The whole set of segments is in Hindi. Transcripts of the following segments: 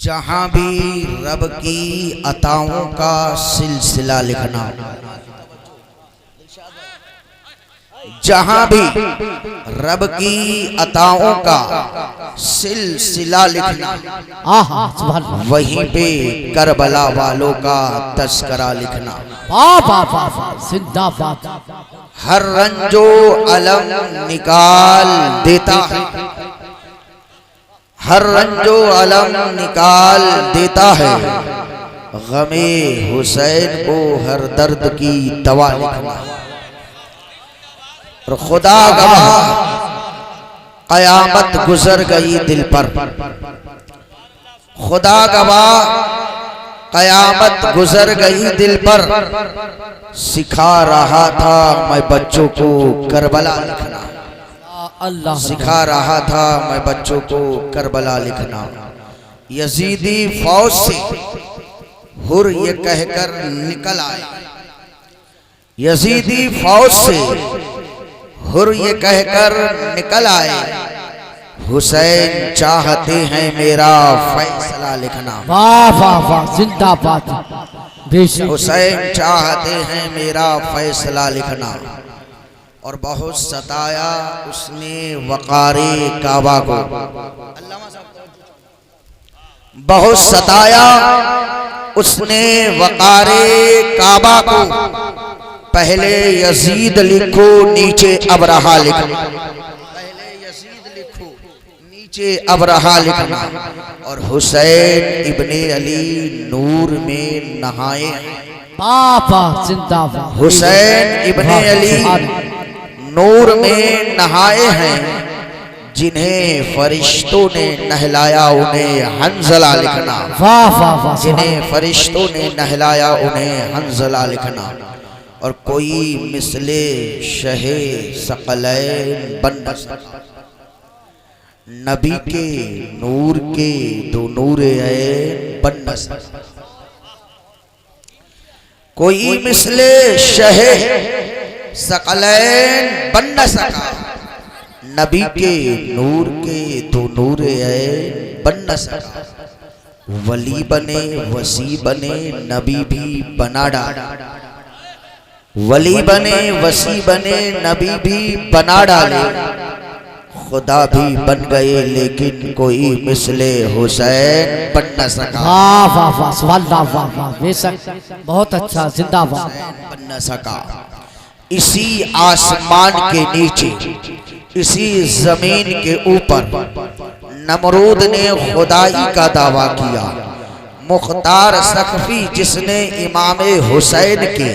जहां भी रब की अताओं का सिलसिला लिखना, जहां भी रब की अताओं का सिलसिला लिखना, वहीं पे करबला वालों का तस्करा लिखना। जिंदाबाद। हर रंजो अलम निकाल देता है, हर रंजो अलम निकाल देता है, गमे हुसैन को हर दर्द की दवा लिखना। और खुदा गवाह कयामत गुजर गई दिल पर, खुदा गवाह कयामत गुजर गई दिल पर, सिखा रहा था मैं बच्चों को करबला लिखना, अल्लाह सिखा रहा था मैं बच्चों को करबला लिखना। यजीदी फौज से हुर ये कहकर निकल आए, यजीदी फौज से हुर ये कहकर निकल आए, हुसैन चाहते हैं मेरा फैसला लिखना। वाह वाह वाह, जिंदाबाद। हुसैन चाहते हैं मेरा फैसला लिखना। और बहुत सताया उसने वक़ारे काबा को, बहुत सताया उसने वक़ारे काबा को, पहले यजीद लिखो नीचे अबरहा लिखना, पहले यजीद लिखो नीचे अबरहा लिखना। और हुसैन इब्ने अली नूर में नहाए, पापा जिंदाबाद। हुसैन इब्ने अली नूर में नहाए हैं, जिन्हें फरिश्तों ने नहलाया उन्हें हंजला लिखना। वाह वाह वाह, जिन्हें फरिश्तों ने नहलाया उन्हें हंजला लिखना। और कोई मिसले शहे सकलैन बन न सका, नबी के नूर के दो नूरे ऐन बन न सका। कोई मिसले शहे सकलैन बन न सका, नबी के नूर के दो नूरे ऐन बन न सका। वली बने वसी बने नबी भी बना डाला, वली बने वसी बने नबी भी बना डाले, खुदा भी बन गए लेकिन कोई मिसले हुसैन बन न सका। वाह वाह वाह, वाह वाह वाह, बेशक बहुत अच्छा, जिंदाबाद। बन न सका। इसी आसमान के नीचे, इसी जमीन के ऊपर नमरूद ने खुदाई का दावा किया। मुख्तार सखफी जिसने इमाम हुसैन के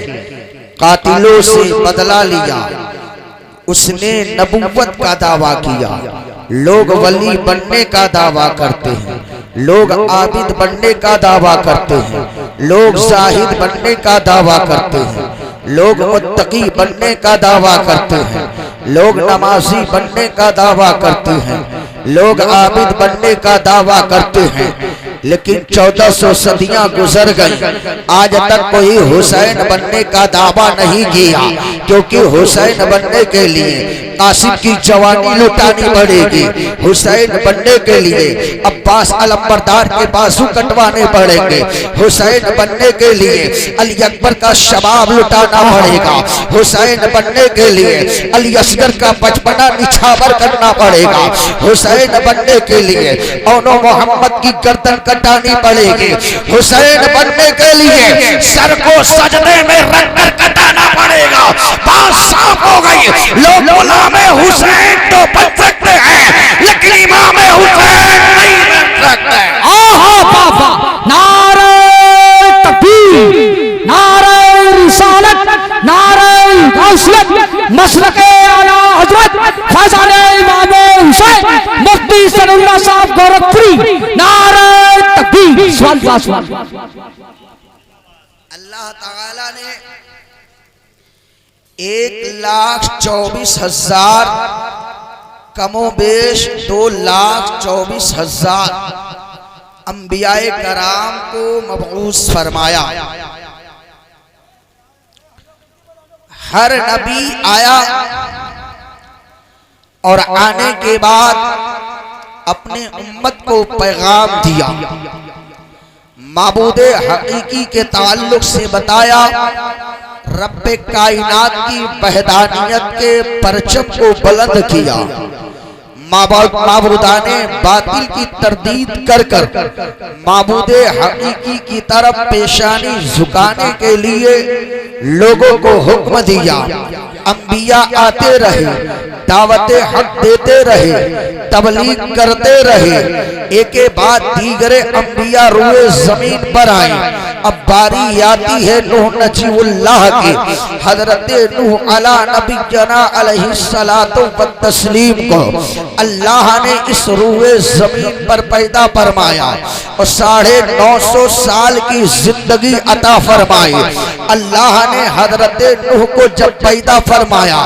कातिलों से बदला लिया, उसने नबुव्वत का दावा किया। लोग वली बनने का दावा करते हैं, लोग आबिद बनने का दावा करते हैं, लोग जाहिद बनने का दावा करते हैं, लोग मुत्तकी बनने का दावा करते हैं, लोग नमाजी बनने का दावा करते हैं, लोग आबिद बनने का दावा करते हैं। लेकिन 1400 सदियां गुजर गई, आज तक कोई हुसैन बनने का दावा नहीं किया, क्योंकि हुसैन बनने के लिए कासिम की जवानी लुटानी पड़ेगी, हुसैन बनने के लिए अब्बास अलंबरदार के बाजू कटवाने पड़ेंगे, हुसैन बनने के लिए अली अकबर का शबाब लुटाना पड़ेगा, हुसैन बनने के लिए अली असगर का बचपना निछावर करना पड़ेगा, हुसैन बनने के लिए औनो मोहम्मद की गर्दन कटानी पड़ेगी, हुसैन बनने के लिए सर को सजदे में रख कर कटाना पड़ेगा। बात साफ हो गई, लोग गुलामे हुसैन तो बन सकते हैं लेकिन इमाम हुसैन नहीं बन सकते। आहा बाबा, नारे तकबीर, नारे रिसालत, नारे गौसियत, मसलके आला हजरत फैजाने इमाम हुसैन मुफ्ती सनउल्लाह साहब गोरखपुरी, नारे तकबीर। सवाल सवाल। अल्लाह ताला ने 1,24,000 कमोबेश 2,24,000 अंबियाए कराम को मबऊस फरमाया। हर नबी आया और आने के बाद अपने उम्मत को पैगाम दिया। माबूदे हकीकी के ताल्लुक से बताया, रब्बे कायनात की वहदानियत के परचम को बुलंद किया। माबूदाने बातिल की तरदीद कर कर माबूदे हकीकी की तरफ पेशानी झुकाने के लिए लोगों को हुक्म दिया। अंबिया आते रहे, दावत हक देते रहे, तबलीग करते रहे, एक बाद दीगरे अंबिया रुए जमीन पर आए। अब बारी आती है नूह नजीउल्लाह की, हजरत नूह अला नबीना अलैहिस्सलातु वत्तस्लीम को अल्लाह ने इस रुए जमीन पर पैदा फरमाया और 950 साल की जिंदगी अता फरमाई। अल्लाह ने हजरत नूह को जब पैदा फरमाया,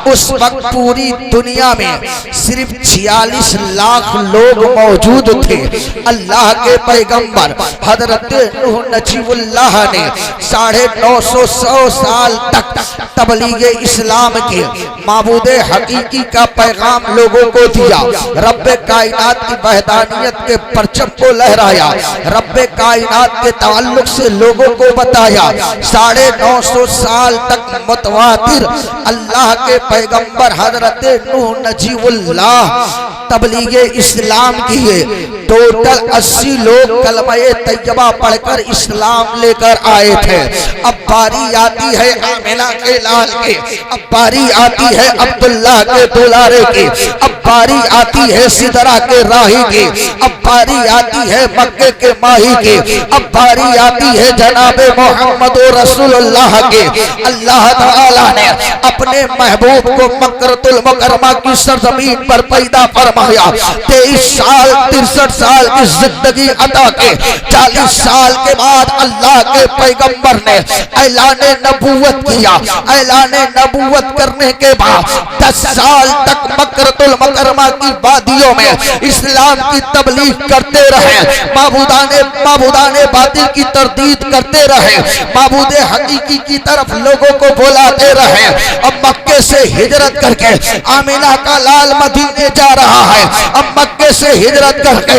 उस वक्त पूरी दुनिया में सिर्फ 46 लाख लोग मौजूद थे। अल्लाह के पैगंबर हजरत नूह नजीउल्लाह ने 950 साल तक तबलीग इस्लाम के माबूदे हकीकी का पैगाम लोगों को दिया। रब्बे कायनात की वहदानियत के परचम को लहराया, रब्बे कायनात के ताल्लुक से लोगों को बताया। 950 साल तक मुतवातिर अल्लाह के पैगंबर हजरत नूह नजीउल्लाह तबलीग इस्लाम किए। टोटल 80 लोग कलमा-ए तैयबा पढ़कर इस्लाम लेकर आए थे। अब बारी आती है आमिना के लाल के, अब बारी आती है अब्दुल्लाह के दुलारे की, अब बारी आती है सिदरा के राही की, अब बारी आती है मक्के के माही की, अब बारी आती है जनाबे मोहम्मद रसूलुल्लाह के। अल्लाह ताला ने अपने महबूब को मक्कतुल मुकर्रमा की सरजमीन पर पैदा फरमाया। 23 साल 63 साल की जिंदगी अता के 40 साल के बाद अल्लाह के पैगंबर ने ऐलाने नबूवत किया। ऐलाने नबूवत करने के बाद 10 साल तक मक्कतुल मुकर्रमा की वादियों में इस्लाम की तबलीग करते रहे, माबूदाने बातिल की तरदीद करते रहे, माबूदे हकीकी की तरफ लोगों को बुलाते रहे। अब मक्के से हिजरत करके आमिना का लाल मदीने जा रहा है। अब मक्के से हिजरत करके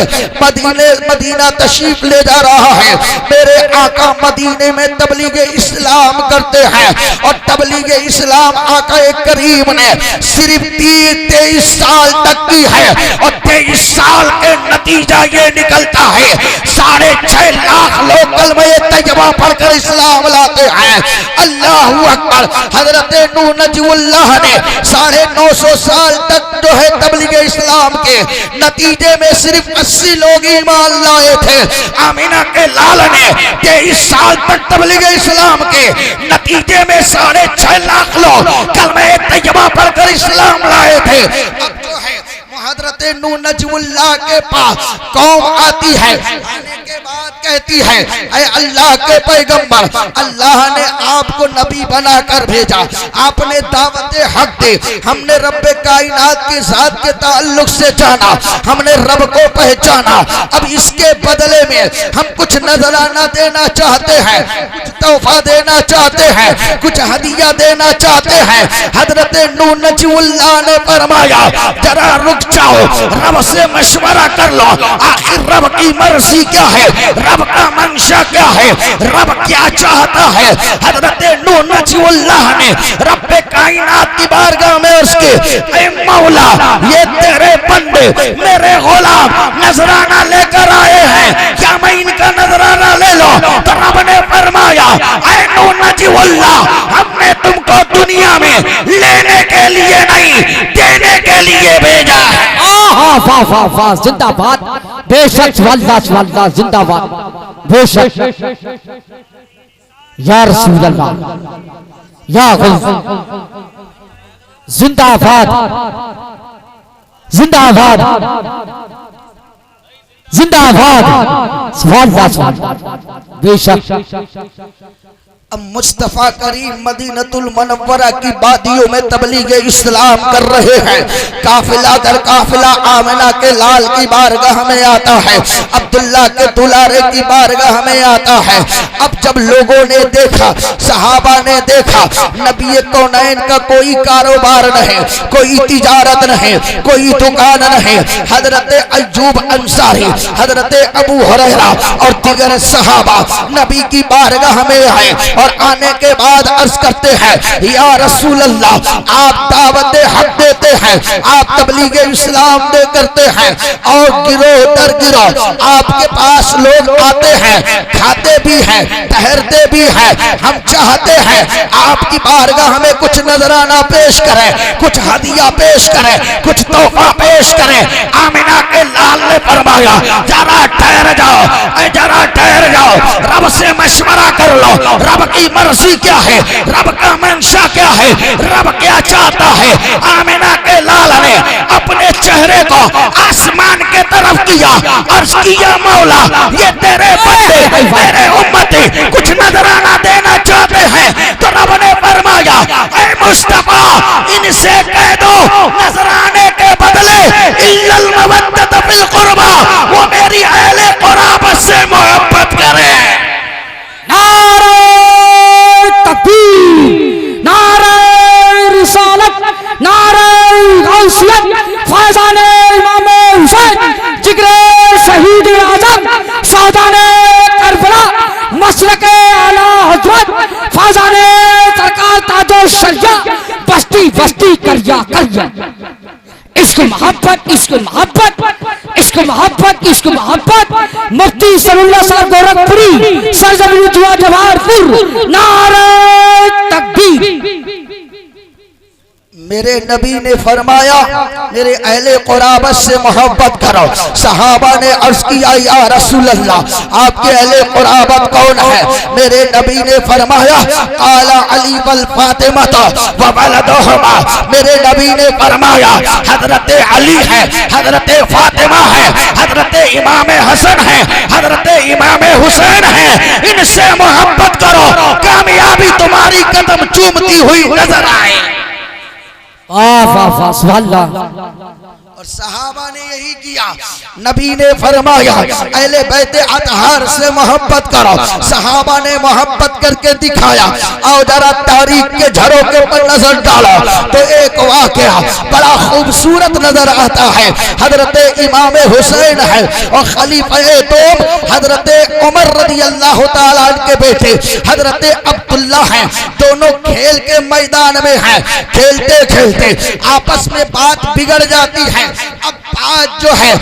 मदीना तशरीफ ले जा रहा है। मेरे आका मदीने में तबलीग इस्लाम करते हैं और तबलीग इस्लाम आका करीम ने सिर्फ 23 साल तक की है और 23 साल के नतीजा ये निकलता है 6.5 लाख लोग कलमा-ए तैयबा पढ़कर इस्लाम लाते हैं। अल्लाहू अकबर। हजरत नूह नजीउल्लाह ने 950 साल तक जो है तबलीग इस्लाम के नतीजे में सिर्फ 80 लोग ईमान लाए थे। आमिना के लाल ने 23 साल तक तबलीग इस्लाम के नतीजे में 6.5 लाख लोग कलमा-ए तैयबा पढ़कर इस्लाम लाए थे। अब जो है हजरत नूह नजीउल्लाह के पास कौम आती है, आने के बाद कहती है, ऐ अल्लाह के पैगंबर, अल्लाह ने आपको नबी बनाकर भेजा, आपने दावत हक दी, हमने रब्बे कायनात के जात के ताल्लुक से जाना, हमने रब को पहचाना। अब इसके बदले में हम कुछ नजराना देना चाहते हैं, कुछ तोहफा देना चाहते हैं, कुछ हदिया देना चाहते हैं। हजरत नूह नजीउल्लाह ने फरमाया, जरा रुक जाओ, रब से मशवरा कर लो, आखिर रब की मर्जी क्या है, रब का मंशा क्या है, रब क्या चाहता है। हजरत नूह नजीउल्लाह ने रब्बे कायनात की बारगाह में उसके, ऐ मौला, ये तेरे बंदे मेरे गुलाम नजराना लेकर आए हैं, क्या मैं इनका नजराना ले लो? तो रब ने फरमाया, ऐ नूह नजीउल्लाह, हमने तुमको दुनिया में लेने के लिए नहीं देने के लिए भेजा है। वाह वाह वाह, जिंदाबाद, बेशक वल्लाह जिंदाबाद, बेशक या रसूल अल्लाह, या गौस जिंदाबाद जिंदाबाद जिंदाबाद, वल्लाह बेशक अब मुस्तफ़ा करीम मदीनतुल मुनव्वरा की वादियों में तबलीग इस्लाम कर रहे हैं। काफिला दर काफिला आमिना के लाल की बारगाह में आता है, अब्दुल्ला के दुलारे की बारगाह में आता है। अब जब लोगों ने देखा, सहाबा ने देखा, नबी कौनैन का कोई कारोबार नहीं, कोई तिजारत नहीं, कोई दुकान नहीं, हजरत अय्यूब अंसारी, हजरत अबू हुरैरा और दीगर सहाबा नबी की बारगाह में आए और आने के बाद अर्ज करते हैं, या रसूल अल्लाह, आप दावत हक देते हैं, आप तबलीग इस्लाम दे करते हैं और गिरोह दर गिरोह आपके पास लोग आते हैं, खाते भी हैं, ठहरते भी हैं। हम चाहते हैं आपकी बारगाह में कुछ नजराना पेश करें, कुछ हदिया पेश करें, कुछ तोहफा पेश करें। आमिना के लाल ने फरमाया, जरा ठहर जाओ, जरा ठहर जाओ, रब से मशवरा कर लो, रब की मर्जी क्या है, रब का मंशा क्या है, रब क्या चाहता है। आमिना के लाल ने अपने चेहरे को आसमान के तरफ किया, अर्ज किया, मौला ये तेरे बंदे, तेरे उम्मती कुछ नजराना देना चाहते हैं। तो रब ने फरमाया, ऐ मुस्तफा, इनसे कह दो नजराने के बदले इल्लल मवद्दत फिल कुर्बा, वो मेरी अहले कुराबत से मोहब्बत करें। नारे रिसालत, नारे गौसियत, फैज़ाने इमाम हुसैन, जिगरे शहीद आज़म, सादाने करबला, मसलके आला हज़रत, फैज़ाने सरकार ताजो शरिया, बस्ती बस्ती करिया करिया। इश्क मोहब्बत, इश्क मोहब्बत, इश्क मोहब्बत, इश्क मोहब्बत। मुफ्ती सल्लल्लाहु अलैहि वसल्लम गोरखपुरी, सरजमीन जुआ जवाहरपुर, नारे तकबीर। मेरे नबी ने फरमाया, मेरे अहले कुराबत से मोहब्बत करो। सहाबा ने अर्ज किया, या रसूल अल्लाह, आपके अहले कुराबत कौन है? मेरे नबी ने फरमाया, काला अली वल फातिमा व वलदहुमा। मेरे नबी ने फरमाया, हजरत अली है, हजरत फातिमा है, हजरत इमाम हसन है, हजरत इमाम हुसैन है, इनसे मोहब्बत करो, कामयाबी तुम्हारी कदम चूमती हुई नजर आए। वाह वाह वाह, सुभान अल्लाह। और सहाबा ने यही किया। नबी ने फरमाया, अहले बैत अतहार से मोहब्बत करो। सहाबा ने मोहब्बत करके दिखाया। आओ जरा तारीख के झरोखे पर नजर डालो तो एक वाकया बड़ा खूबसूरत नजर आता है। हजरत इमाम हुसैन है और खलीफे दो हजरत उमर रज़ी अल्लाह तआला के बेटे हजरत अब्दुल्ला हैं। दोनों खेल के मैदान में हैं। खेलते खेलते आपस में बात बिगड़ जाती है। अब बात जो है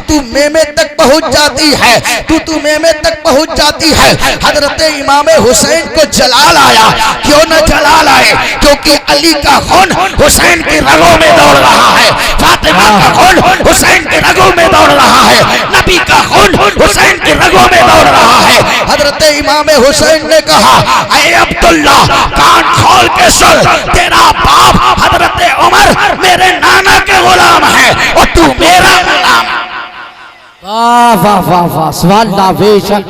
तू मेमे तक पहुंच जाती है, तू मेमे तक पहुंच जाती है। हजरत इमाम हुसैन को जलाल आया। क्यों न जलाल आए? क्योंकि अली का खून हुसैन की रगों में दौड़ रहा है, फातिमा का खून हुसैन की रगों में दौड़ रहा है, नबी का खून हुसैन की रगों में दौड़ रहा है। हजरत इमाम हुसैन ने कहा, ऐ अब्दुल्ला, कान खोल के सुन, तेरा बाप हजरत उमर मेरे नाना के गुलाम है और तू मेरा गुलाम। वाह वाह वाह वाह, सुभान अल्लाह, बेशक,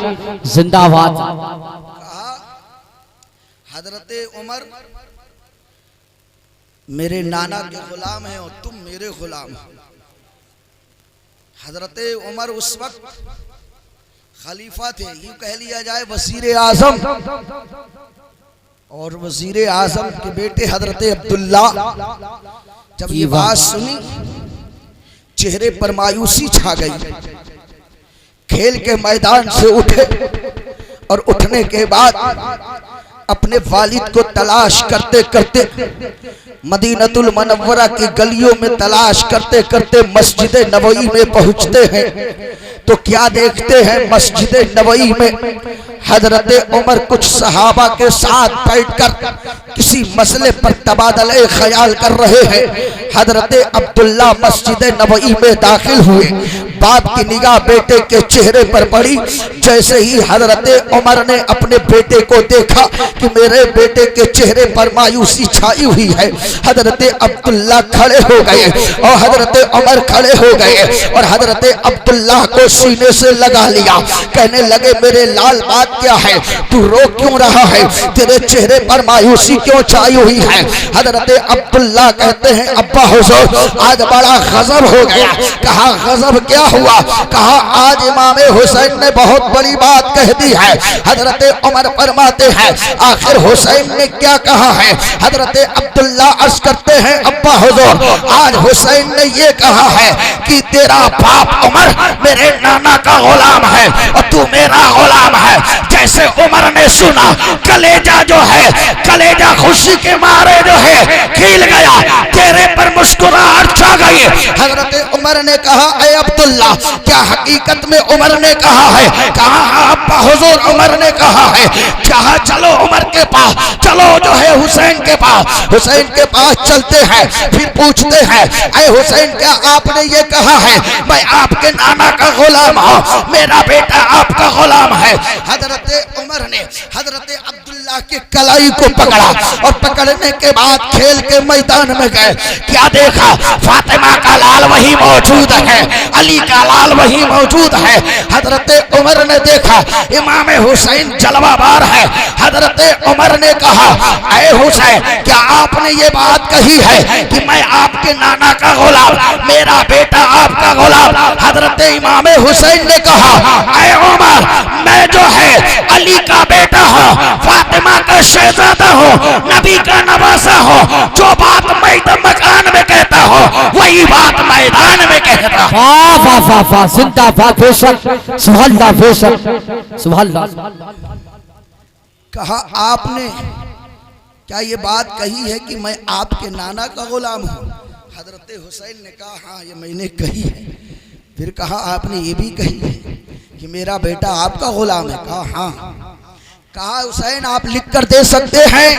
जिंदाबाद। हजरत उमर मेरे नाना के गुलाम है और तुम मेरे गुलाम हो। हजरत उमर उस वक्त खलीफा थे, यूं कह लिया जाए वजीर आजम, और वजीर आजम के बेटे हजरत अब्दुल्ला जब ये बात सुनी चेहरे पर मायूसी छा गई। खेल के मैदान से उठे और उठने के बाद अपने वालिद को तलाश करते करते मदीनतुल मुनव्वरा की गलियों में तलाश करते करते मस्जिद नबवी में पहुंचते हैं तो क्या देखते हैं? मस्जिद नबवी में हजरत उमर कुछ सहाबा के साथ बैठकर किसी मसले पर तबादले ख्याल कर रहे हैं। हजरत अब्दुल्ला मस्जिद नबवी में दाखिल हुए, बाप की निगाह बेटे के चेहरे पर पड़ी। जैसे ही हजरत उमर ने अपने बेटे को देखा कि मेरे बेटे के चेहरे पर मायूसी छाई हुई है, हजरत अब्दुल्ला खड़े हो गए और हजरत उमर खड़े हो गए और हजरत अब्दुल्ला को सीने से लगा लिया। कहने लगे मेरे लाल बात क्या है, तू रो क्यों रहा है, तेरे चेहरे पर मायूसी क्यों छाई हुई है। हजरत अब्दुल्ला कहते हैं अब्बा हुजूर आज बड़ा गजब हो गया। कहा गजब क्या हुआ, कहा आज इमाम हुसैन ने बहुत बड़ी बात कह दी है। हजरत उमर फरमाते हैं आखिर हुसैन ने क्या कहा है। हजरत अब्दुल्ला अर्ज करते हैं अब्बा हुजूर आज हुसैन ने ये कहा है कि तेरा बाप उमर मेरे नाना का गुलाम है और तू मेरा गुलाम है। जैसे उमर ने सुना कलेजा जो है, कलेजा खुशी के मारे जो है खिल गया, चेहरे पर मुस्कुराहट छा गई। हजरत उमर ने कहा ऐ अब्दुल्ला क्या हकीकत में उमर ने कहा है। कहा अब्बा हुजूर उमर ने कहा है। कहा चलो उमर के पास चलो जो है हुसैन के पास। हुसैन के पास चलते हैं, फिर पूछते हैं ऐ हुसैन क्या आपने ये कहा है मैं आपके नाना का गुलाम हूँ, मेरा बेटा आपका गुलाम है। हजरत उमर ने हजरत अब्दुल्ला के कलाई को पकड़ा और पकड़ने के बाद खेल के मैदान में गए। क्या देखा फातिमा का लाल वही मौजूद है, अली का लाल वही मौजूद है। हजरत उमर ने देखा इमाम हुसैन जलवाबार है। हजरत उमर ने कहा ऐ हुसैन क्या आपने ये बात कही है कि मैं आपके नाना का गुलाम, मेरा बेटा आपका गुलाम। हजरत इमाम हुसैन ने कहा ऐ उमर मैं जो है अली का बेटा हूँ, फातिमा का शहजादा हूँ, नबी का नवासा हूँ। जो बात मैं मकान में कहता हूँ वही बात मैदान में कहता हूँ। वाह वाह वाह वाह जिंदाबाद बेशक सुभान अल्लाह बेशक सुभान अल्लाह। कहा आपने क्या ये बात कही है कि मैं आपके नाना का गुलाम हूँ। हजरत हुसैन ने कहा हाँ ये मैंने कही है। फिर कहा आपने ये भी कही है कि मेरा बेटा आपका गुलाम है। कहा हाँ। कहा हुसैन आप लिख कर दे सकते हैं।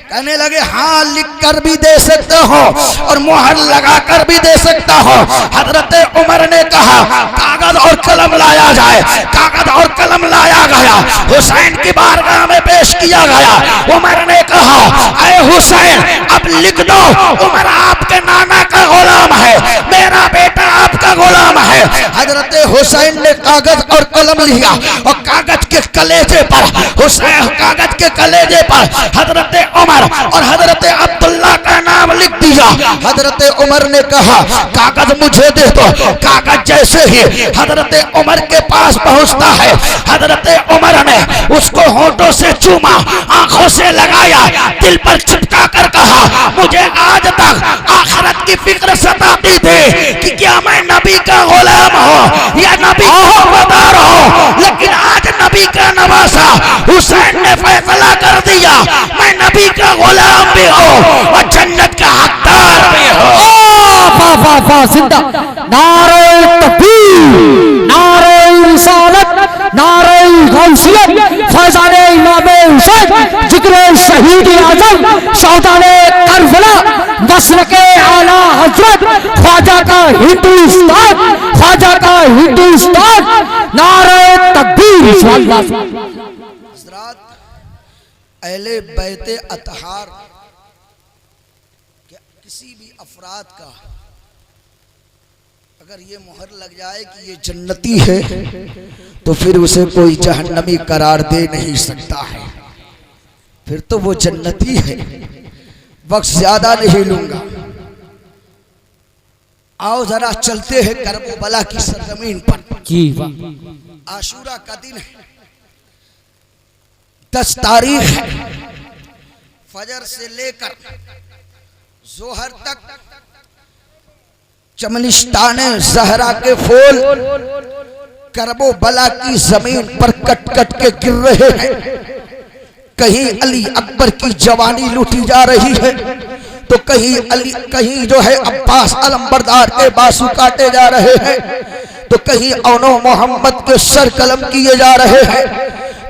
कहने लगे हाँ लिख कर भी दे सकते हो और मोहर लगा कर भी दे सकता हो। हजरत उमर ने कहा कागज और कलम लाया जाए। कागज और कलम लाया गया, हुसैन की बारगाह में पेश किया गया। उमर ने कहा ऐ हुसैन अब लिख दो उमर आपके नाना का गुलाम है, मेरा बेटा आपका गुलाम है। हजरत हुसैन ने कागज और कलम लिया और कागज के कलेजे पर हुसैन कागज के कलेजे पर हजरत उमर और हजरत अब्दुल्ला का नाम लिख दिया। हजरत उमर ने कहा कागज मुझे दे दो। कागज जैसे ही हजरत उमर के पास पहुंचता है, हजरत उमर ने उसको होठों से चूमा, आंखों से लगाया, दिल पर चिपका कर कहा मुझे आज तक आखिरत की फिक्र सताती थी कि क्या मैं नबी का गुलाम हूँ या नबी का वफादार हूँ, लेकिन आज नबी का नवासा हुसैन ने फैसला कर दिया मैं नबी का गुलाम भी हूँ और जन्नत का हकदार भी हूँ। वाह वाह वाह जिंदा नारे तकबीर, नारे रिसालत, नारे गौसियत, फैजाने इमाम हुसैन, जिक्र शहीद आजम, शौताने करबला, नस्ल के आला हजरत, ख्वाजा का हिंदुस्तान, ख्वाजा का हिंदुस्तान, नारे तकबीर। हज़रात अहले बैते अतहार किसी भी अफराद का अगर ये मोहर लग जाए कि ये जन्नती है तो फिर उसे कोई जहन्नमी करार दे नहीं सकता है, फिर तो वो जन्नती है। वक्त ज्यादा नहीं लूंगा, आओ जरा चलते हैं करबला की सरजमीन पर। जी वाह। आशूरा का दिन है, 10 तारीख है। फजर से लेकर जोहर तक चमनिस्ताने जहरा के फूल करबो बला की जमीन पर कट कट के गिर रहे हैं। कहीं अली अकबर की जवानी लूटी जा रही है तो कहीं जो है अब्बास अलंबरदार के बासु काटे जा रहे हैं, तो कहीं औनो मोहम्मद के सर कलम किए जा रहे हैं,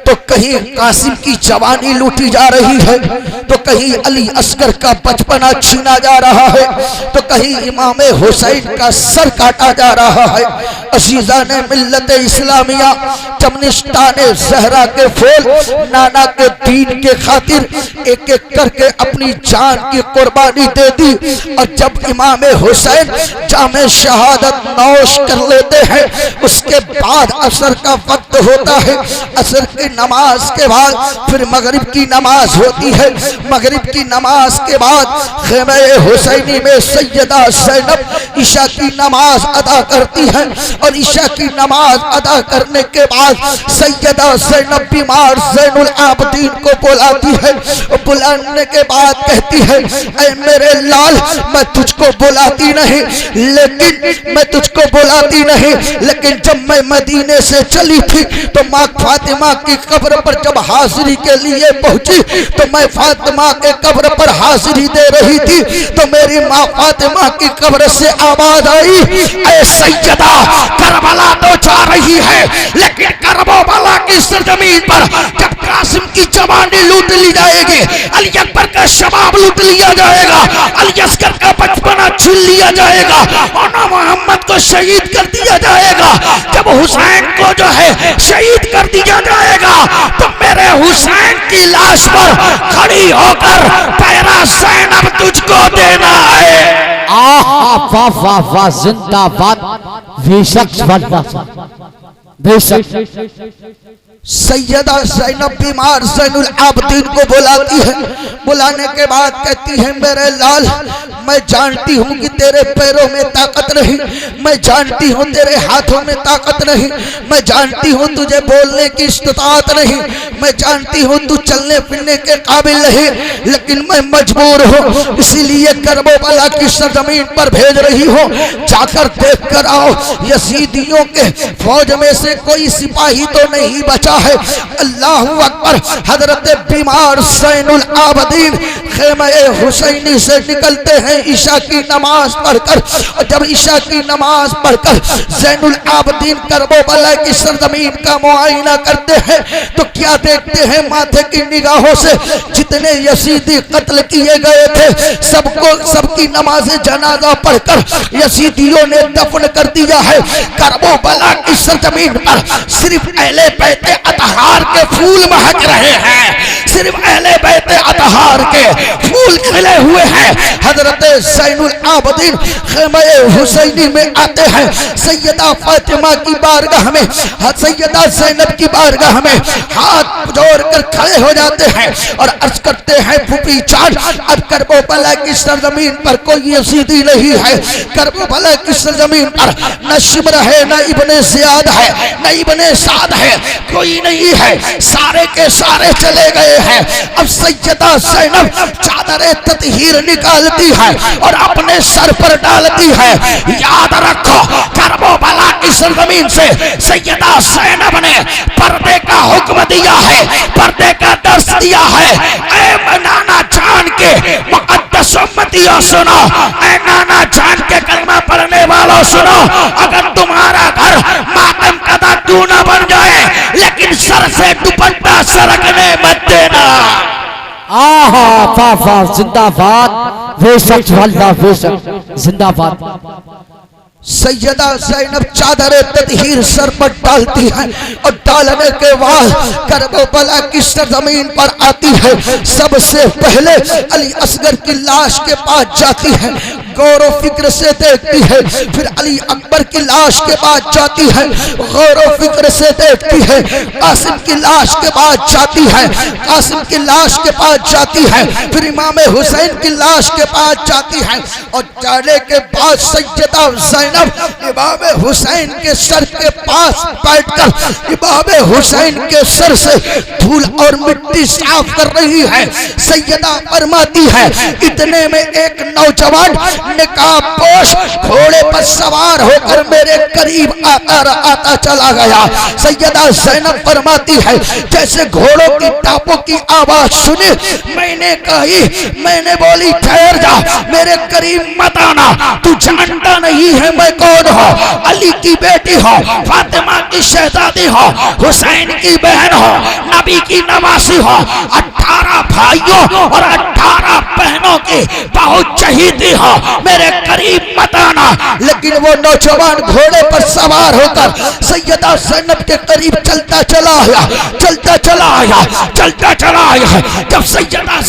तो कहीं कासिम की जवानी लूटी जा रही है, तो कहीं अली असगर का बचपना छीना जा रहा है, तो कहीं इमाम हुसैन का सर काटा जा रहा है। अजीजा ने मिल्लत इस्लामिया चमनिस्तान जहरा के फूल नाना के दीन के खातिर एक एक करके अपनी जान की कुर्बानी दे दी। और जब इमाम हुसैन जामे शहादत नौश कर लेते हैं, उसके बाद असर का वक्त होता है। असर की नमाज के बाद फिर मगरिब की नमाज होती है। मगरिब की नमाज के बाद खेमे हुसैनी में सैयदा ज़ैनब ईशा की नमाज अदा करती है, और ईशा की नमाज अदा करने के बाद सैयदा ज़ैनब बीमार ज़ैनुल आबदीन को बुलाती है। बुलाने के बाद कहती है, ऐ मेरे लाल, मैं तुझको बुलाती नहीं, लेकिन मैं तुझको बुलाती नहीं, लेकिन जब मैं मदीने से चली थी तो माँ फातिमा की कब्र पर जब हाजिरी के लिए पहुंची तो मैं फातिमा के कब्र पर हाजिरी दे रही थी, तो मेरी माँ फातिमा की कब्र से आवाज आई, ऐ सैयदा, करबला तो जा रही है, लेकिन करबला की सरजमीन पर जब कासिम की जवानी लूट ली जाएगी, अली अकबर का शबाब लूट लिया जाएगा, अली असगर का बचपना छीन लिया जाएगा, और मोहम्मद को शहीद कर दिया जाएगा, जब हुसैन को जो है शहीद कर दिया जाएगा, तो मेरे हुसैन की लाश पर खड़ी होकर पैरा ज़ैनब तुझको देना है। वाह वाह वाह, जिंदाबाद, बेशक बेशक। सैयदा ज़ैनब बीमार ज़ैनुल आबदीन को बुलाती है। बुलाने के बाद कहती है, मेरे लाल, मैं जानती हूँ कि तेरे पैरों में ताकत नहीं, मैं जानती हूँ तेरे हाथों में ताकत नहीं, मैं जानती हूँ तुझे बोलने की इस्तिताअत नहीं, मैं जानती हूँ तू चलने फिरने के काबिल नहीं, लेकिन मैं मजबूर हूँ, इसीलिए करबला की सरजमीन पर भेज रही हूँ। जाकर देख कर आओ, यजीदियों के फौज में से कोई सिपाही तो नहीं बचा है। अल्लाहु अकबर। हजरत बीमार ज़ैनुल आबदीन खेमे हुसैनी से निकलते हैं ईशा की नमाज पढ़कर, और जब ईशा की नमाज पढ़कर ज़ैनुल आबदीन करबला की सरजमीन का मुआयना करते हैं तो क्या देखते हैं, माथे की निगाहों से जितने यजीदी कत्ल किए गए थे सबको, सबकी नमाज जनाजा पढ़कर यजीदियों ने दफन कर दिया है। करबला की सरजमीन पर सिर्फ अहले बैत अतहार के फूल महक रहे हैं, सिर्फ अहले बैत अतहार के फूल खिले हुए हैं। हजरत ज़ैनुल आबदीन खेमे हुसैनी में आते हैं, सैयदा फातिमा की बारगाह में, सैयदा ज़ैनब की बारगाह में हाथ जोड़कर खड़े हो जाते हैं और अर्ज करते हैं, फूफी जान, अब करबला की सरजमीन पर कोई यजीदी नहीं है, करबला की सरजमीन पर न शिमर है, न इब्ने ज़ियाद है, न इब्ने साद है, कोई नहीं है, सारे के सारे चले गए हैं। अब सैयदा ज़ैनब चादर ततहीर निकालती है और अपने सर पर डालती है। याद रखो, करबला की सरजमीन से सैयदा ज़ैनब ने पर्दे का हुक्म दिया है, पर्दे का दर्स दिया है। ऐ नाना जान के मुक़द्दस उम्मतियों सुनो, ऐ नाना जान के कलमा पढ़ने वालों सुनो, अगर तुम्हारा घर मातम कदा क्यों न बन जाए, लेकिन सर से दुपट्टा सरकने मत देना। आहा वाह वाह, जिंदाबाद, बेशक वाला बेशक, जिंदाबाद। सैयदा ज़ैनब चादर ततहीर सर पर डालती है और डालने के बाद करबला की सरजमीन पर आती है। सबसे पहले अली असगर की लाश के पास जाती है, गौर फिक्र से देखती है, फिर अली अकबर की लाश के पास जाती है, गौर फिक्र से देखती है, कासिम की लाश के पास जाती है, कासिम की लाश के पास जाती है, फिर इमाम हुसैन की लाश के पास जाती है, और जाने के बाद सैयदा ज़ैनब इमाम हुसैन के सर के पास बैठकर इमाम हुसैन के सर से धूल और मिट्टी साफ कर रही है। सैयदा फरमाती है, इतने में एक नौजवान निकाब पोश घोड़े पर सवार होकर मेरे करीब आता चला गया। सैयदा ज़ैनब फरमाती है, जैसे घोड़ों की टापों की आवाज सुनी, मैंने बोली, ठहर जा, मेरे करीब मत आना, तू जानता नहीं है मैं कौन हो, अली की बेटी हो, फातिमा की शहजादी हो, हुसैन की बहन हो, न नबी की नवासी हो, 18 भाइयों और 18 बहनों की बहुत चहीती हो, मेरे करीब मत आना। लेकिन वो नौजवान घोड़े पर सवार होकर सैयदा ज़ैनब के करीब चलता चला आया, चलता चला आया, चलता चला आया। जब सैयदा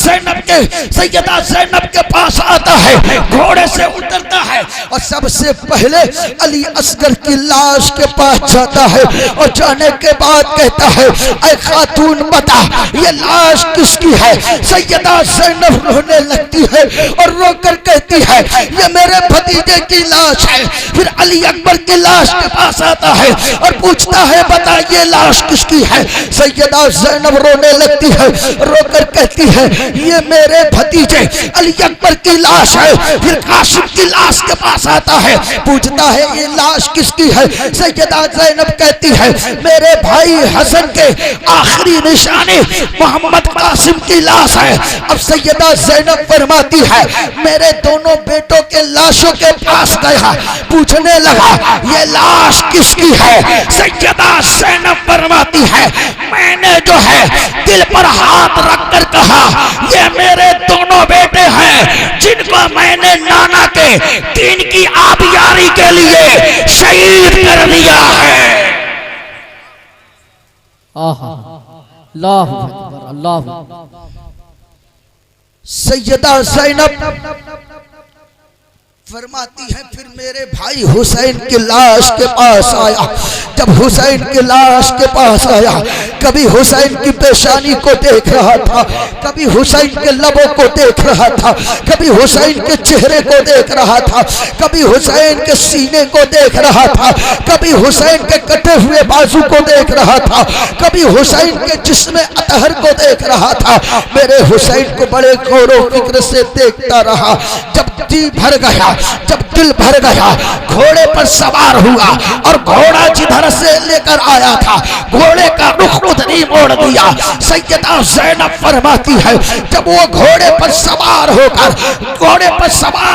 ज़ैनब के पास आता है, घोड़े से उतरता है और सबसे पहले अली असगर की लाश के पास जाता है और जाने के बाद कहता है, ऐ खातून बता ये लाश किसकी है? सैयदा ज़ैनब रोने लगती है और रोकर कहती है, ये मेरे भतीजे की लाश है। फिर अली अकबर की लाश के पास आता है और पूछता है, बता ये लाश किसकी है? सैयदा ज़ैनब रोने लगती है, रोकर कहती है, ये मेरे भतीजे अली अकबर की लाश है। फिर कासिम की लाश के पास आता है, पूछता है ये लाश किसकी है? सैयदा ज़ैनब कहती है, मेरे भाई हसन के आखिरी निशाने मोहम्मद कासिम की लाश है। अब सैयदा ज़ैनब फरमाती है, मेरे दोनों बेटों के लाशों के पास गया, पूछने लगा ये लाश किसकी है? सैयदा ज़ैनब फरमाती है, मैंने जो है दिल पर हाथ रखकर कहा, ये मेरे दोनों बेटे हैं जिनको मैंने नाना के दीन की आबियारी के लिए शहीद कर दिया है। अल्लाहु अकबर, अल्लाहु। सैयदा ज़ैनब फरमाती है, फिर मेरे भाई हुसैन की लाश के पास आया। जब हुसैन की लाश के पास आया, कभी हुसैन की पेशानी को देख रहा था, कभी हुसैन के लबों को देख रहा था, कभी हुसैन के चेहरे को देख रहा था, कभी हुसैन के सीने को देख रहा था, कभी हुसैन के कटे हुए बाजू को देख रहा था, कभी हुसैन के जिस्म अतहर को देख रहा था। मेरे हुसैन को बड़े गौर व फिक्र से देखता रहा। जब जी भर गया, जब दिल भर गया, घोड़े पर सवार हुआ और घोड़ा जिधर से लेकर आया था घोड़े का रुख उधर ही मोड़ दिया। सैयदा ज़ैनब फरमाती है, जब वो घोड़े पर सवार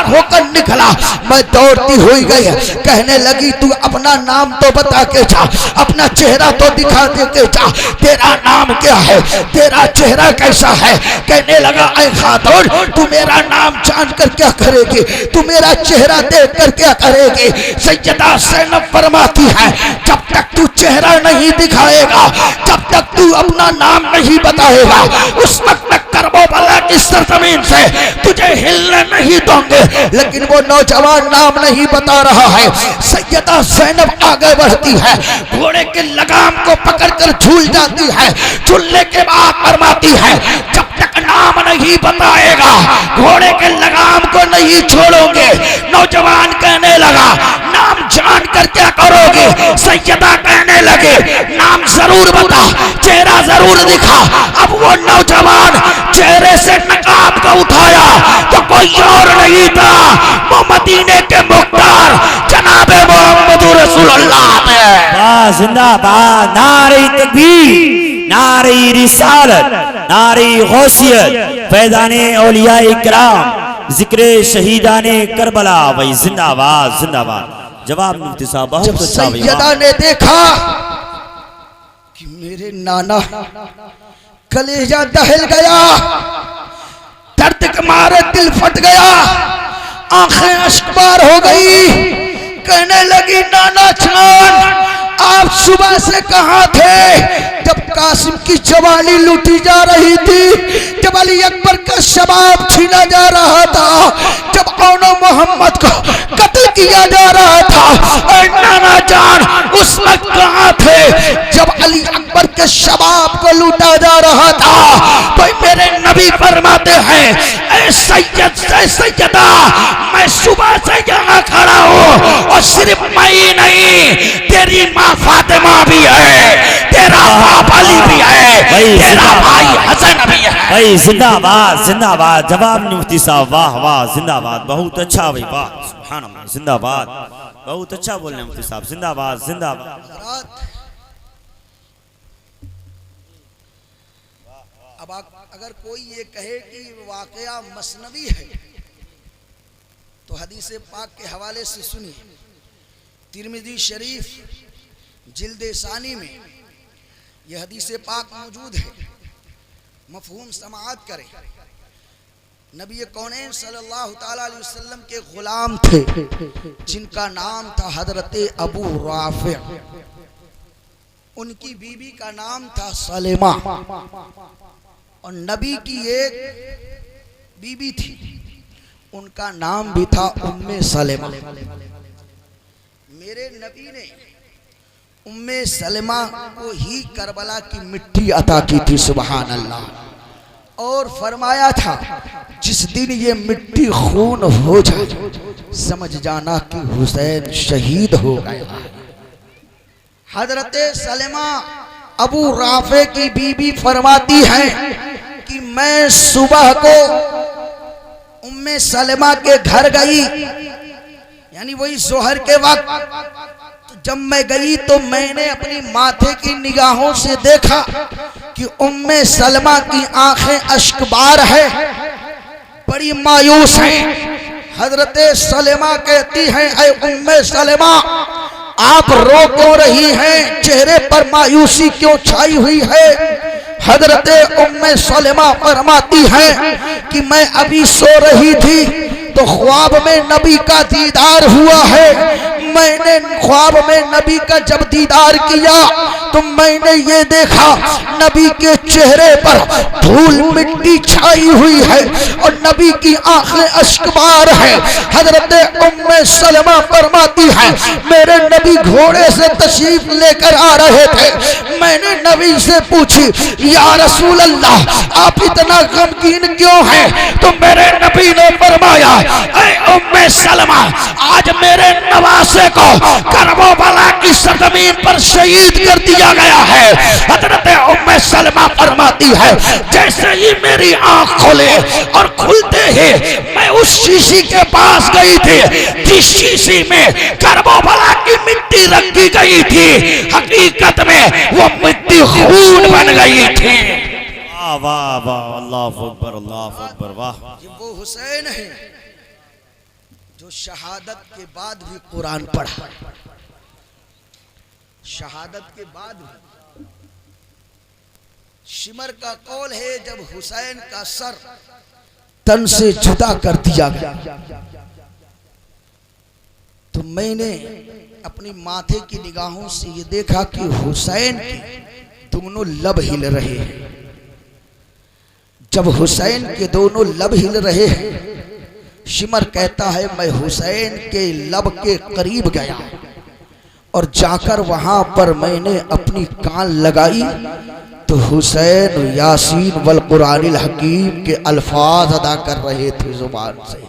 होकर निकला, मैं दौड़ती हुई गई, कहने लगी, तू अपना नाम तो बता के जा, अपना चेहरा तो दिखा दे के जा, तेरा नाम क्या है, तेरा चेहरा कैसा है? कहने लगा, ऐ खातून तू मेरा नाम जानकर क्या करेगी, तू मेरा चेहरा देख कर क्या करेगी? सैयदा ज़ैनब फरमाती है, जब तक तू चेहरा नहीं दिखाएगा, जब तक तू अपना नाम नहीं बताएगा, उस वक्त तक करबला की सरजमीन से तुझे हिलने नहीं दूंगे। लेकिन वो नौजवान नाम नहीं बता रहा है। सैयदा ज़ैनब आगे बढ़ती है, घोड़े के लगाम को पकड़कर झूल जाती है। झूलने के बाद फरमाती है, जब तक नाम नहीं बताएगा घोड़े के लगाम को नहीं छोड़ोगे। नौजवान कहने लगा, नाम जानकर क्या करोगे? सैयदा कहने लगे, नाम जरूर बता, चेहरा जरूर दिखा। अब वो नौजवान चेहरे से नकाब को उठाया तो कोई और नहीं था, वो मदीने के मुख्तार जनाबे मोहम्मद रसूलुल्लाह है। जिंदाबाद, नारे तकबीर, नारे रिसालत, नारे गौसियत, फैज़ाने औलिया इकराम, जिक्रे शहीदाने करबला। भाई जिंदाबाद, जिंदाबाद। जवाब मुफ्ती साहब बहुत अच्छा। सैयदा ने देखा कि मेरे नाना, कलेजा दहल गया, दर्द के मारे दिल फट गया, आंखें अश्कबार हो गई। कहने लगी, नाना जान आप सुबह से कहां थे? जब कासिम की जवानी लूटी जा रही थी, जब अली अकबर का शबाब छीना जा रहा था, जब औनो मोहम्मद को कत्ल किया जा रहा था, और नाना जान उस वक्त कहां थे जब अली अकबर के शबाब को लूटा जा रहा था? तो मेरे नबी फरमाते हैं, ऐ सैयदा मैं सुबह से यहाँ खड़ा हूँ, और सिर्फ मैं ही नहीं, तेरी माँ फातिमा भी है, तेरा बाप अली भी है, तेरा भाई हसन भी है। भाई जिंदाबाद, जिंदाबाद। जवाब मुफ्ती साहब, वाह वाह, जिंदाबाद, बहुत अच्छा भाई, वाह सुभान अल्लाह, जिंदाबाद, बहुत अच्छा बोल रहे हैं मुफ्ती साहब, जिंदाबाद, जिंदाबाद। अब अगर कोई ये कहे कि वाकया मसनवी है तो हदीस पाक के हवाले से सुनिए। तिरमिज़ी शरीफ जिल्द सानी में यह हदीस पाक मौजूद है, मफहूम समाअत करें। नबी कौनैन सल्लल्लाहु ताला अलैहि वसल्लम के गुलाम थे जिनका नाम था हजरत अबू राफे। उनकी बीवी का नाम था सलेमा और नबी की एक बीवी थी, उनका नाम भी था उम्मे सलेमा। मेरे नबी ने उम्मे सलेमा को ही करबला की मिट्टी अता की थी, सुभान अल्लाह। और फरमाया था जिस दिन ये मिट्टी खून हो जाए समझ जाना कि हुसैन शहीद हो गया। हजरत सलेमा अबू राफे की बीबी फरमाती हैं कि मैं सुबह को उम्मे सलेमा के घर गई, यानी वही जोहर के वक्त। तो जब मैं गई तो मैंने अपनी माथे की निगाहों से देखा कि उम्मे सलमा की आंखें अश्कबार है, बड़ी मायूस हैं। हजरत सलेमा कहती हैं, ऐ उम्मे सलेमा आप रो क्यों रही हैं, चेहरे पर मायूसी क्यों छाई हुई है। हजरत उम्मे सलेमा फरमाती हैं कि मैं अभी सो रही थी तो ख्वाब में नबी का दीदार हुआ है। मैंने ख्वाब में नबी का जब दीदार किया तो मैंने ये देखा नबी के चेहरे पर धूल मिट्टी छाई हुई है और नबी की आंखें अश्कबार है। हजरत उम्मे सलमा फरमाती है मेरे नबी घोड़े से तशरीफ लेकर आ रहे थे, मैंने नबी से पूछी या रसूल अल्लाह आप इतना गमगीन क्यों हैं। तो मेरे नबी ने फरमाया ऐ उम्मे सलमा आज मेरे नवासे को करबला की सरजमीन पर शहीद कर दिया गया है। हजरत उम्मे सलमा फरमाती है जैसे ही मेरी आंख खोले और खुलते ही मैं उस शीशी के पास गई थी जिस शीशी में करबला की मिट्टी रखी गई थी, हकीकत में वो मिट्टी खून बन गई थी। वाह वाह वाह, अल्लाह अकबर अल्लाह अकबर। वाह, ये वो हुसैन है जो शहादत के बाद भी कुरान पढ़ा, शहादत के बाद भी। शिमर का कौल है जब हुसैन का सर तन से जुदा कर दिया गया तो मैंने अपनी माथे की निगाहों से ये देखा कि हुसैन के दोनों लब हिल रहे हैं। जब हुसैन के दोनों लब हिल रहे हैं, शिमर कहता है मैं हुसैन के लब के करीब गया और जाकर वहां पर मैंने अपनी कान लगाई तो हुसैन यासीन वल कुरानिल हकीम के अल्फाज अदा कर रहे थे जुबान से।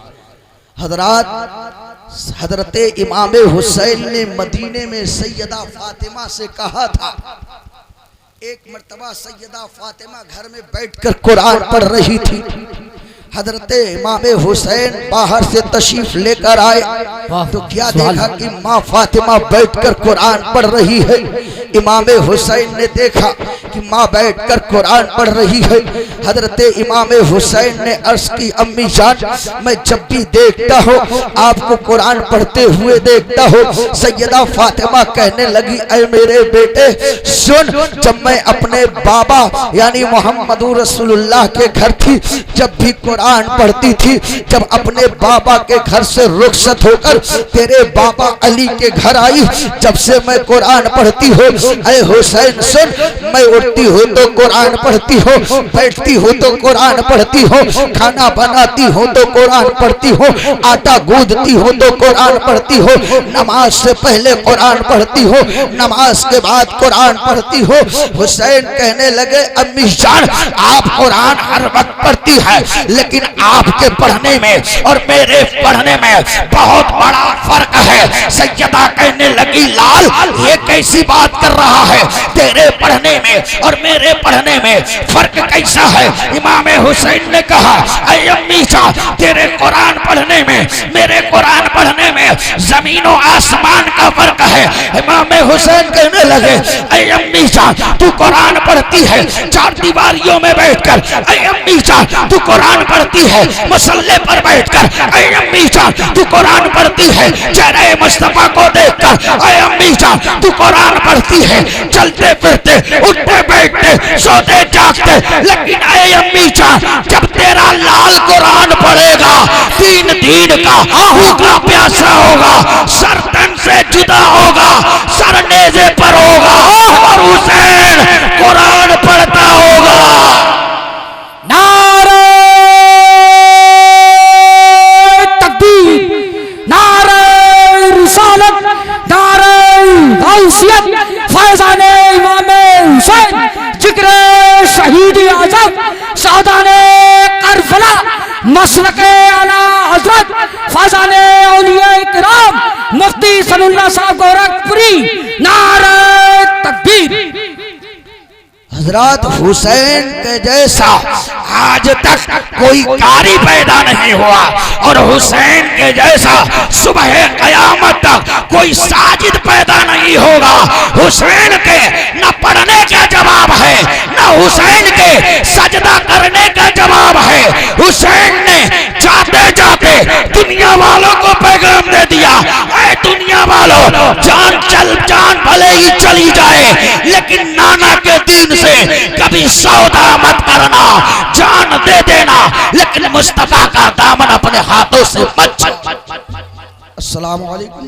हजरत इमाम हुसैन ने मदीने में सैयदा फातिमा से कहा था, एक मर्तबा सैयदा फातिमा घर में बैठकर कुरान पढ़ रही थी। हजरत इमाम हुसैन बाहर से तशरीफ लेकर आए तो क्या देखा कि माँ फातिमा बैठकर कुरान पढ़ रही है। इमाम हुसैन ने देखा कि माँ बैठकर कुरान पढ़ रही है। हजरत इमाम हुसैन ने अर्ज की अम्मी जान मैं जब भी देखता हूँ आपको कुरान पढ़ते हुए देखता हूँ। सैयदा फातिमा कहने लगी ऐ मेरे बेटे सुन, जब मैं अपने बाबा यानी मोहम्मद रसूलुल्लाह के घर थी जब भी कुरान पढ़ती थी, जब अपने बाबा के घर से रुखसत होकर तेरे बाबा अली के घर आई जब से मैं कुरान पढ़ती हूँ। ऐ हुसैन सुन, मैं उठती हूँ तो कुरान पढ़ती हूँ, बैठती हूँ तो कुरान पढ़ती हूँ, खाना बनाती हूँ तो कुरान पढ़ती हूँ, आटा गूंदती हूँ तो कुरान पढ़ती हूँ, नमाज से पहले कुरान पढ़ती हूँ, नमाज के बाद कुरान पढ़ती हूँ। हुसैन कहने लगे अम्मी जान आप कुरान हर वक्त पढ़ती है लेकिन आपके पढ़ने में और मेरे पढ़ने में बहुत बड़ा फर्क है। सैयदा कहने लगी लाल ये कैसी बात कर रहा है, तेरे पढ़ने में और मेरे पढ़ने में फर्क कैसा है। इमाम हुसैन ने कहा ऐ अम्मी जान तेरे कुरान पढ़ने में मेरे कुरान पढ़ने में जमीनों आसमान का फर्क है। इमाम हुसैन कहने लगे ऐ अम्मी जान तू कुरान पढ़ती है चार दीवारियों में बैठकर, ऐ अम्मी जान तू कुरान करती है मसल्ले पर बैठकर, ऐ अम्मी जान तू कुरान पढ़ती है चेहरे मुस्तफा को देखकर, ऐ अम्मी जान तू कुरान पढ़ती है चलते फिरते, उठते बैठते, सोते जागते, लेकिन ऐ अम्मी जान जब तेरा लाल कुरान पढ़ेगा 3 दिन का भूखा प्यासा होगा, सर तन से जुदा होगा, सर नेज़े पर होगा और हुसैन कुरान पढ़ता होगा। नारे तकबीर, नारे रिसालत, नारे गौसियत, फैज़ाने इमामे हुसैन, जिक्रे शहीद आज़म, सादाने करबला, मसलके आला हज़रत, फैज़ाने औलिया इकराम, मुफ्ती सनुल्लाह साहब गोरखपुरी, नारे तकबीर। हजरत हुसैन के जैसा आज तक कोई कारी पैदा नहीं हुआ और हुसैन के जैसा सुबह कयामत तक कोई साजिद पैदा नहीं होगा। हुसैन के न पढ़ने का जवाब है, न हुसैन के सजदा करने का जवाब है। हुसैन ने जाते जाते दुनिया वालों को पैगाम दे दिया, ऐ दुनिया वालों जान भले ही चली जाए लेकिन नाना के दीन से कभी सौदा मत करना, जान दे देना लेकिन मुस्तफा का दामन अपने हाथों से मत। अस्सलाम वालेकुम।